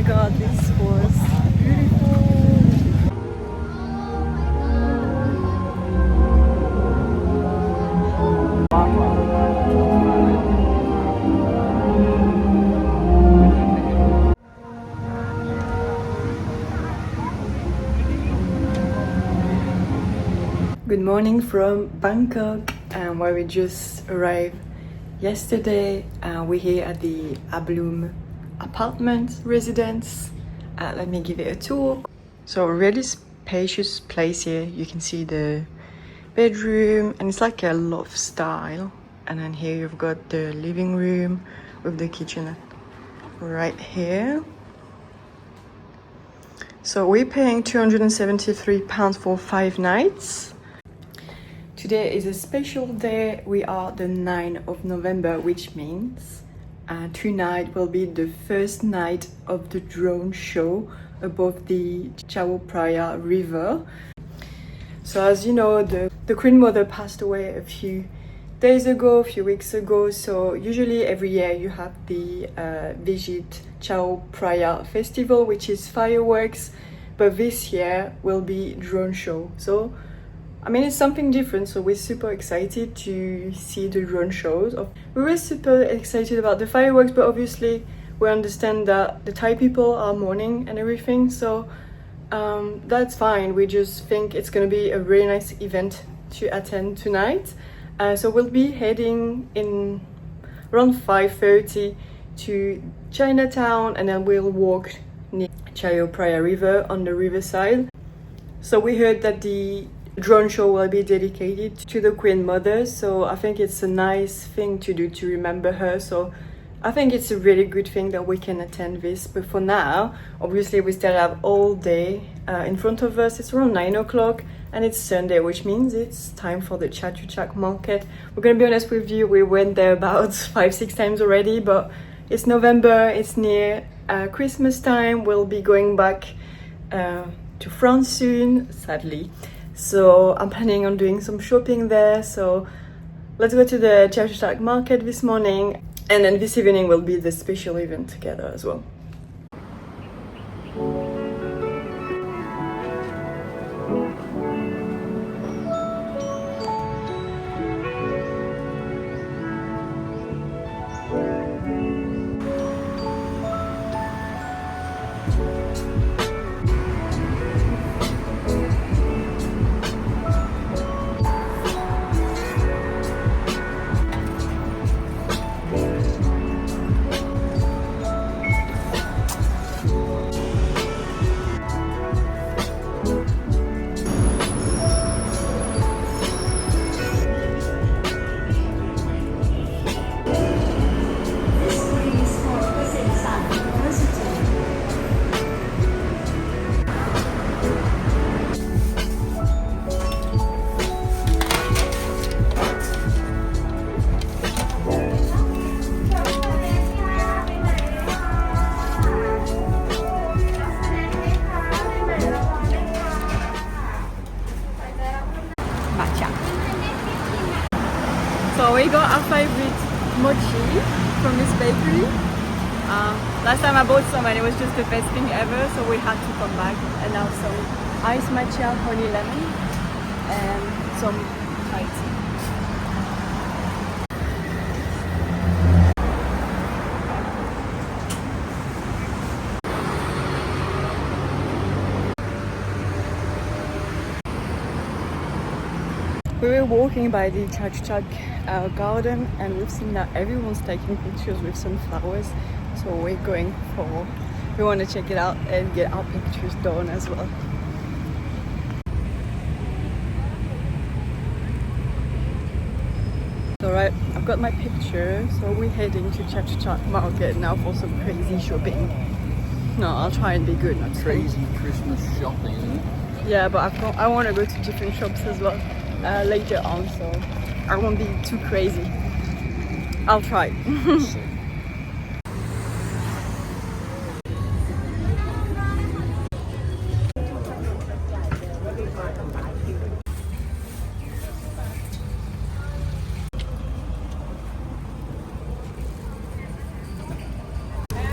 my god, this was beautiful. Good morning from Bangkok, where we just arrived yesterday. We're here at the Abloom apartment residence. Let me give it a tour. So a really spacious place here. You can see the bedroom and it's like a loft style. And then here you've got the living room with the kitchen right here. So we're paying £273 for 5 nights. Today is a special day. We are the 9th of November, which means tonight will be the first night of the drone show above the Chao Phraya river. So as you know, the Queen Mother passed away a few weeks ago. So usually every year you have the Vijit Chao Phraya festival, which is fireworks, but this year will be drone show. So I mean, it's something different, so we're super excited to see the drone shows. We were super excited about the fireworks, but obviously we understand that the Thai people are mourning and everything, so that's fine. We just think it's gonna be a really nice event to attend tonight. So we'll be heading in around 5:30 to Chinatown, and then we'll walk near Chao Phraya River on the riverside. So we heard that the drone show will be dedicated to the Queen Mother, so I think it's a nice thing to do to remember her. So I think it's a really good thing that we can attend this. But for now, obviously we still have all day in front of us. It's around 9 o'clock and it's Sunday, which means it's time for the Chatuchak Market. We're gonna be honest with you, we went there about 5-6 times already, but it's November, it's near Christmas time. We'll be going back to France soon, sadly. So I'm planning on doing some shopping there. So let's go to the Chatuchak Market this morning, and then this evening will be the special event together as well. So we got our favorite mochi from this bakery. Last time I bought some and it was just the best thing ever, so we had to come back. And now some iced matcha, honey lemon, and some Thai tea. We were walking by the Chatuchak garden and we've seen that everyone's taking pictures with sunflowers. So we want to check it out and get our pictures done as well. Alright, I've got my picture, so we're heading to Chatuchak Market now for some crazy shopping. No, I'll try and be good, not crazy Christmas shopping. Yeah, but I want to go to different shops as well later on, so I won't be too crazy. I'll try.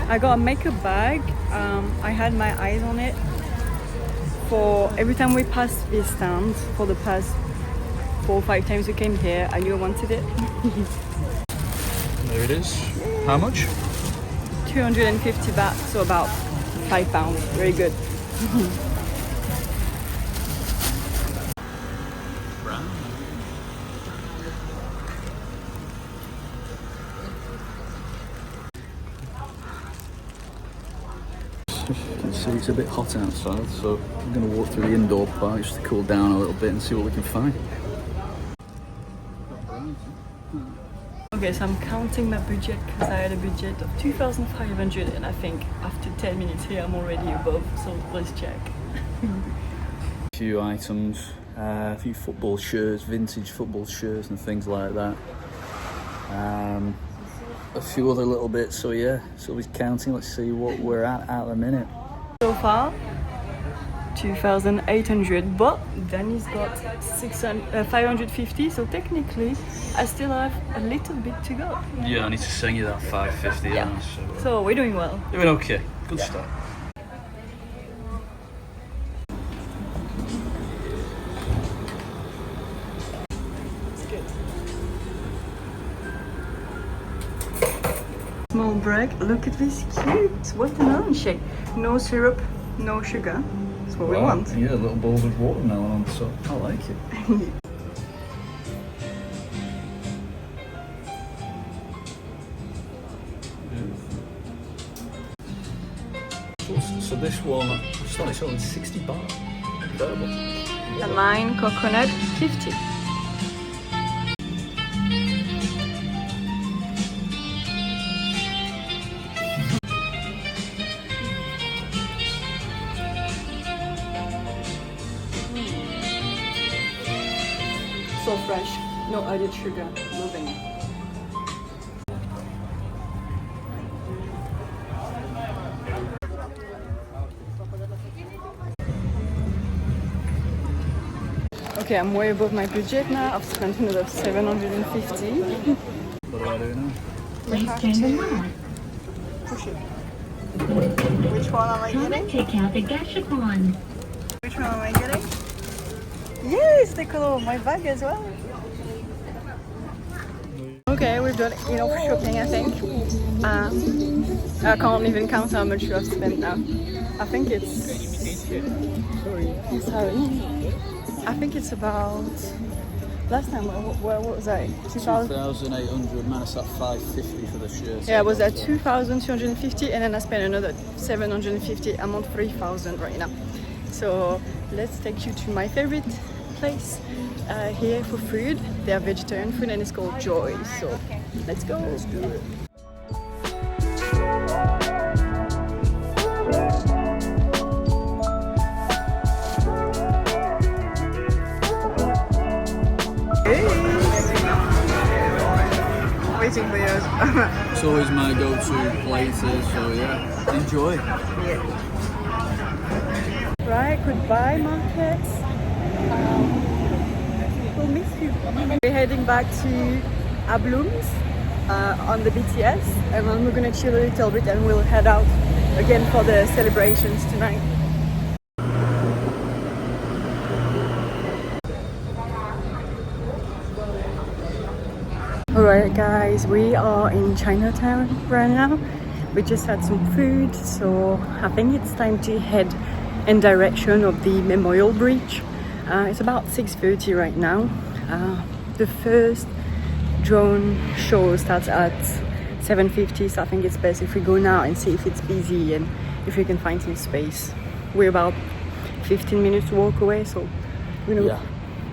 I got a makeup bag. I had my eyes on it for every time we passed this stand for the past 4 or 5 times we came here. I knew I wanted it. There it is. How much? 250 baht, so about £5. Very good. You can see it's a bit hot outside, so I'm going to walk through the indoor part just to cool down a little bit and see what we can find. Okay, so I'm counting my budget because I had a budget of 2,500 and I think after 10 minutes here I'm already above, so let's check. A few items, a few football shirts, vintage football shirts and things like that. A few other little bits, so yeah, so we're counting. Let's see what we're at the minute. So far 2,800, but Danny's got 550, so technically I still have a little bit to go. Yeah, I need to send you that 550. Yeah. So we're doing well. Doing okay. Good start. Small break. Look at this cute watermelon shake. No syrup, no sugar. That's what we want. Yeah, little bowls of watermelon on top. I like it. So this one, it's only 60 baht. Incredible. And mine, coconut, 50. So fresh, no added sugar, loving it. Okay, I'm way above my budget now. I've spent another 750. What do I do now? Please turn the left. Push it. Which one am I getting? Take out the gashapon. Which one am I getting? Yes, the color of my bag as well. Okay, we've done enough shopping, I think. I can't even count how much we have spent now. I think it's... Sorry. I think it's about... Last time, what was I? 2,800 minus that 550 for the shirt. Yeah, I was at 2,250 and then I spent another 750. I'm on 3,000 right now. So let's take you to my favorite place here for food. They are vegetarian food and it's called Joy. So let's go. Let's do it. Waiting for yours. It's always my go-to places, so yeah, enjoy. Yeah. Right, goodbye markets. We'll miss you. We're heading back to Ablums on the BTS and then we're gonna chill a little bit and we'll head out again for the celebrations tonight. Alright guys, we are in Chinatown right now. We just had some food, so I think it's time to head in direction of the Memorial Bridge. It's about 6:30 right now. The first drone show starts at 7:50, so I think it's best if we go now and see if it's busy and if we can find some space. We're about 15 minutes walk away, so we're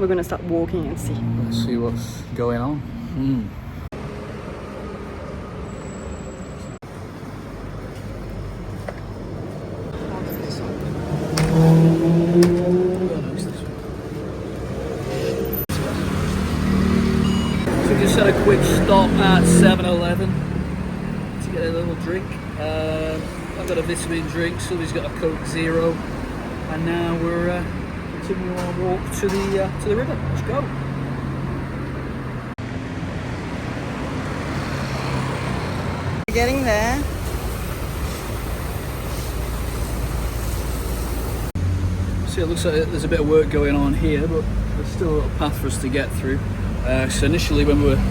gonna start walking and see. Let's see what's going on. So we just had a quick stop at 7-Eleven to get a little drink. I've got a vitamin drink, Sylvie's got a Coke Zero, and now we're continuing our walk to the river. Let's go. Getting there. So it looks like there's a bit of work going on here, but there's still a little path for us to get through. So initially when we were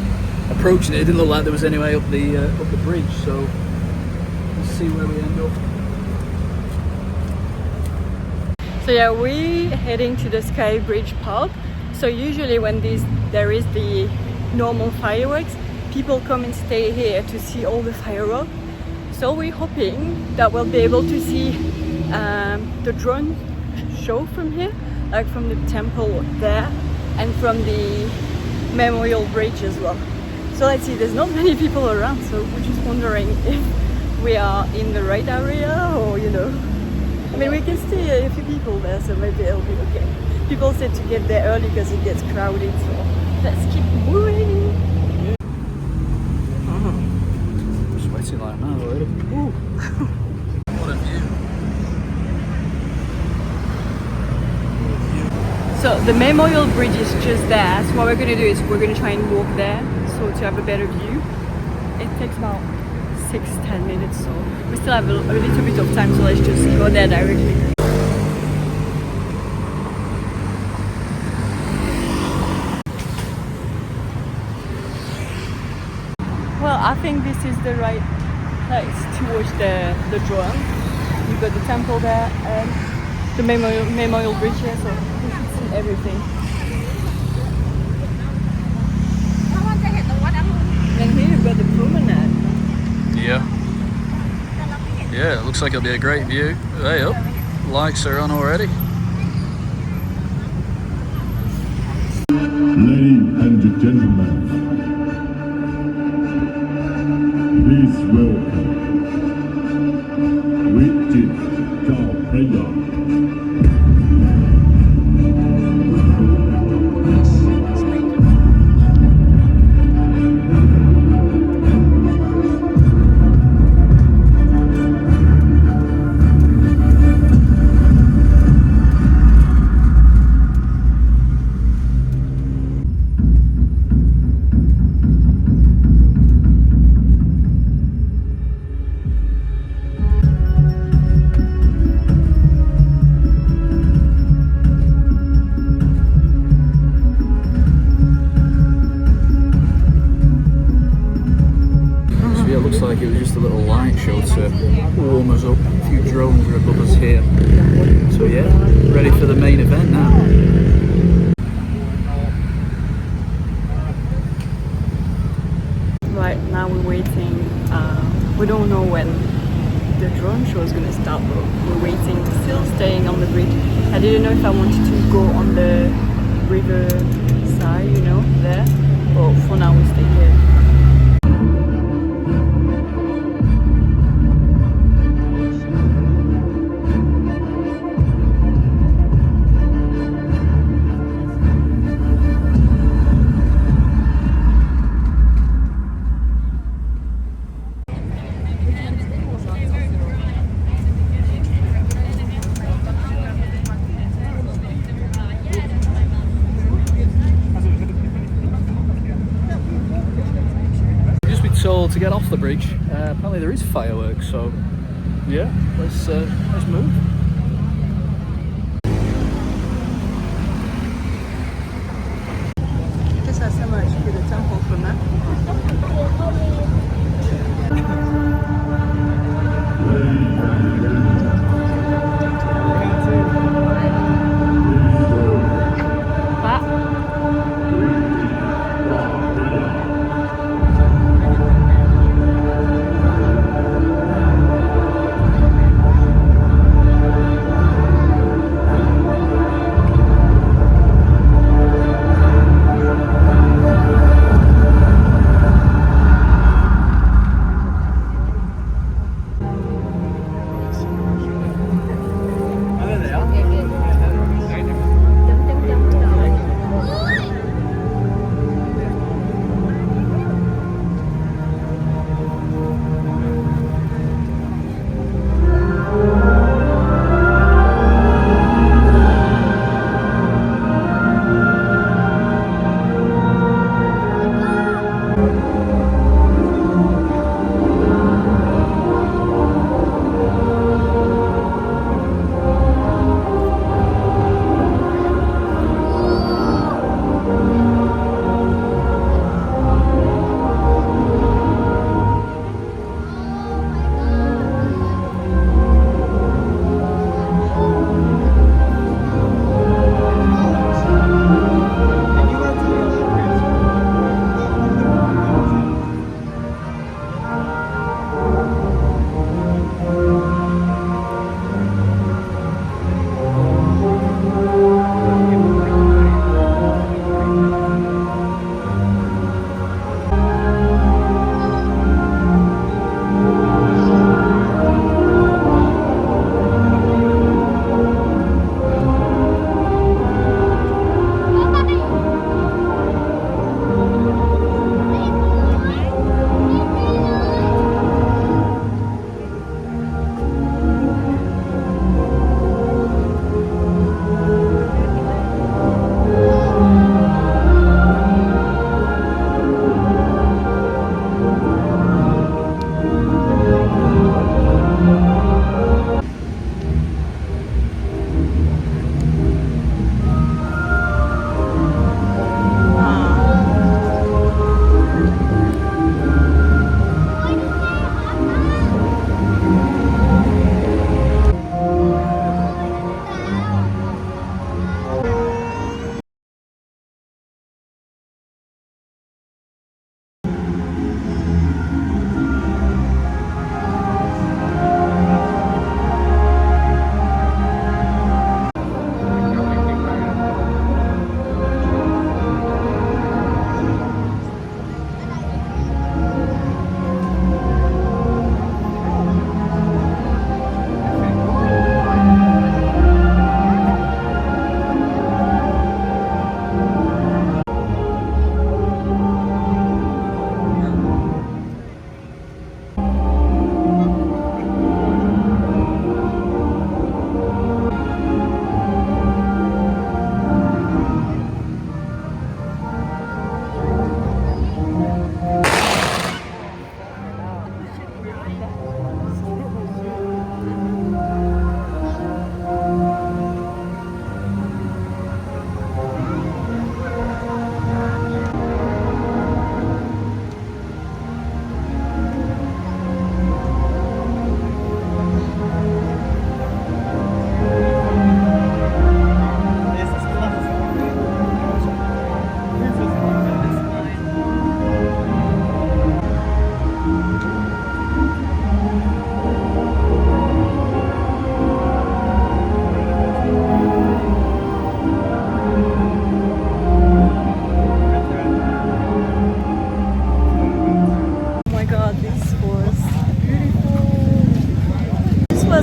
approaching it, it didn't look like there was any way up the bridge, so let's see where we end up. So yeah, we're heading to the Sky Bridge pub. So usually when there is the normal fireworks, people come and stay here to see all the fireworks. So we're hoping that we'll be able to see the drone show from here, like from the temple there and from the Memorial Bridge as well. So let's see, there's not many people around, so we're just wondering if we are in the right area, or you know, I mean, we can see a few people there, so maybe it'll be okay. People said to get there early because it gets crowded, so let's keep moving. I'm sweating like mad already. Ooh. What a view. So the Memorial Bridge is just there, so what we're going to do is we're going to try and walk there, so to have a better view. It takes about 6-10 minutes, so we still have a little bit of time, so let's just go there directly. Well, I think this is the right place to watch the drone. You've got the temple there and the Memorial Bridge here, so we should see everything. And here you've got the promenade. Yeah. Yeah, it looks like it'll be a great view. Hey, up. Lights are on already. Ladies and gentlemen, please welcome Vijit Chao Phraya. Like it was just a little light show to warm us up. A few drones are above us here. So yeah, ready for the main event now. Right, now we're waiting. We don't know when the drone show is going to start, but we're waiting, still staying on the bridge. I didn't know if I wanted to go on the river side, you know, there, but for now we stay here. Told to get off the bridge. Apparently there is fireworks, so yeah, let's move. This has so much to the temple from that.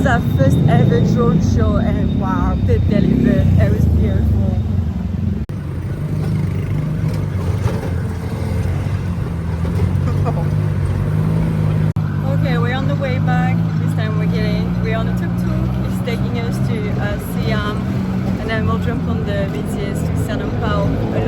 was our first ever drone show, and wow, they delivered. It was beautiful. Okay, we're on the way back. This time we're on a tuk-tuk. It's taking us to Siam, and then we'll jump on the BTS to San Pao a